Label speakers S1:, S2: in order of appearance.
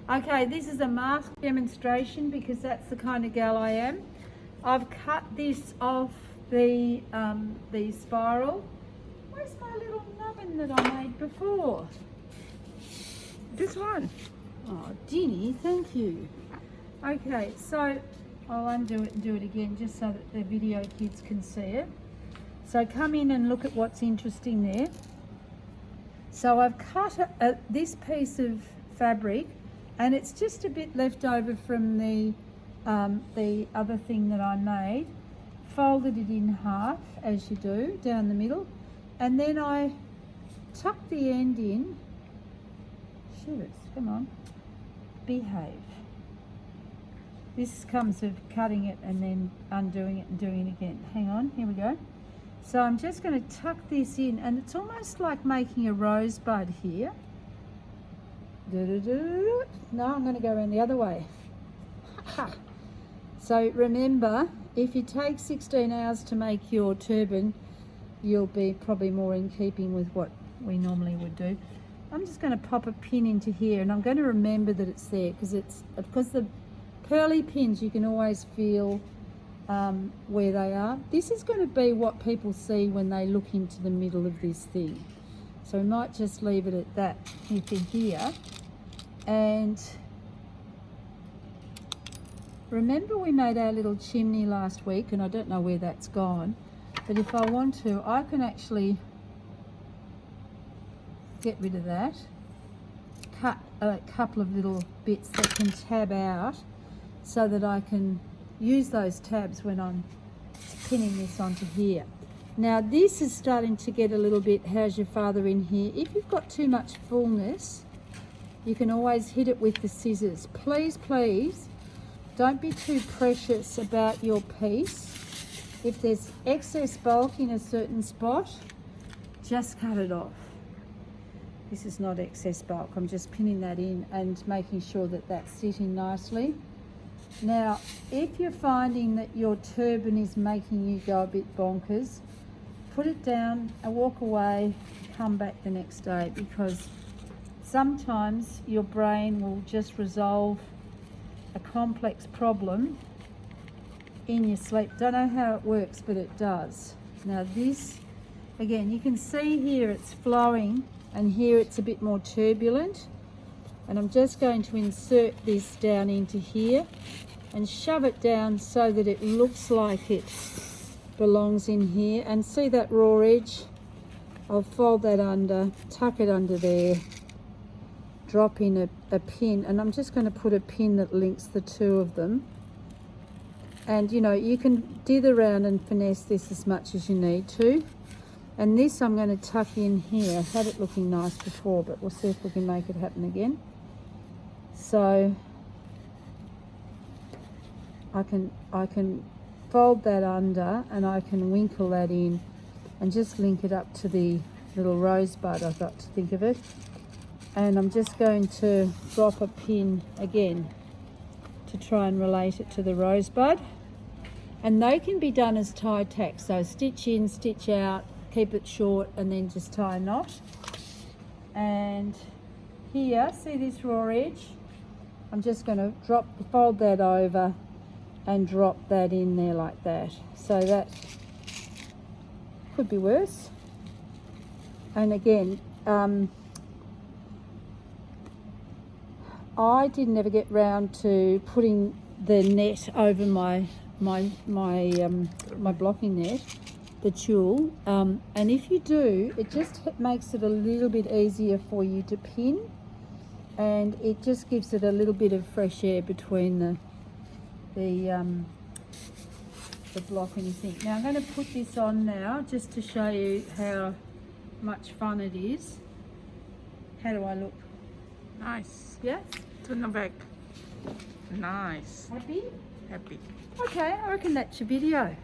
S1: Okay, this is a mask demonstration because that's the kind of gal I am. I've cut this off the spiral. Where's my little nubbin that I made before?
S2: This one.
S1: Oh, Dinny, thank you. Okay, so I'll undo it and do it again just so that the video kids can see it. So come in and look at what's interesting there. So I've cut this piece of fabric, and it's just a bit left over from the other thing that I made. Folded it in half, as you do, down the middle, and then I tucked the end in. Shivers, come on, behave. This comes of cutting it and then undoing it and doing it again. Hang on, here we go. So I'm just going to tuck this in, and it's almost like making a rosebud here. No, I'm going to go around the other way. So remember, if you take 16 hours to make your turban, you'll be probably more in keeping with what we normally would do. I'm just going to pop a pin into here, and I'm going to remember that it's there because the pearly pins, you can always feel where they are. This is going to be what people see when they look into the middle of this thing. So we might just leave it at that here. And remember we made our little chimney last week, and I don't know where that's gone, but if I want to, I can actually get rid of that, cut a couple of little bits that can tab out so that I can use those tabs when I'm pinning this onto here. Now this is starting to get a little bit how's your father in here. If you've got too much fullness, you can always hit it with the scissors. Please, please, don't be too precious about your piece. If there's excess bulk in a certain spot, just cut it off. This is not excess bulk. I'm just pinning that in and making sure that that's sitting nicely. Now, if you're finding that your turban is making you go a bit bonkers, put it down and walk away, come back the next day, because sometimes your brain will just resolve a complex problem in your sleep. Don't know how it works, but it does. Now this, again, you can see here it's flowing, and here it's a bit more turbulent. And I'm just going to insert this down into here and shove it down so that it looks like it belongs in here. And see that raw edge? I'll fold that under, tuck it under there, drop in a pin, and I'm just going to put a pin that links the two of them. And you know, you can dither around and finesse this as much as you need to. And this I'm going to tuck in here. I've had it looking nice before, but we'll see if we can make it happen again. So I can fold that under, and I can winkle that in and just link it up to the little rosebud, I've got to think of it. And I'm just going to drop a pin again to try and relate it to the rosebud. And they can be done as tie tacks, so stitch in, stitch out, keep it short, and then just tie a knot. And here, see this raw edge? I'm just going to fold that over and drop that in there like that. So that could be worse. And again, I didn't ever get round to putting the net over my blocking net, the tulle, and if you do, it just makes it a little bit easier for you to pin, and it just gives it a little bit of fresh air between the block and your thing. Now I'm going to put this on now just to show you how much fun it is. How do I look?
S2: Nice.
S1: Yeah?
S2: Turn them back. Nice.
S1: Happy?
S2: Happy.
S1: Okay, I reckon that's your video.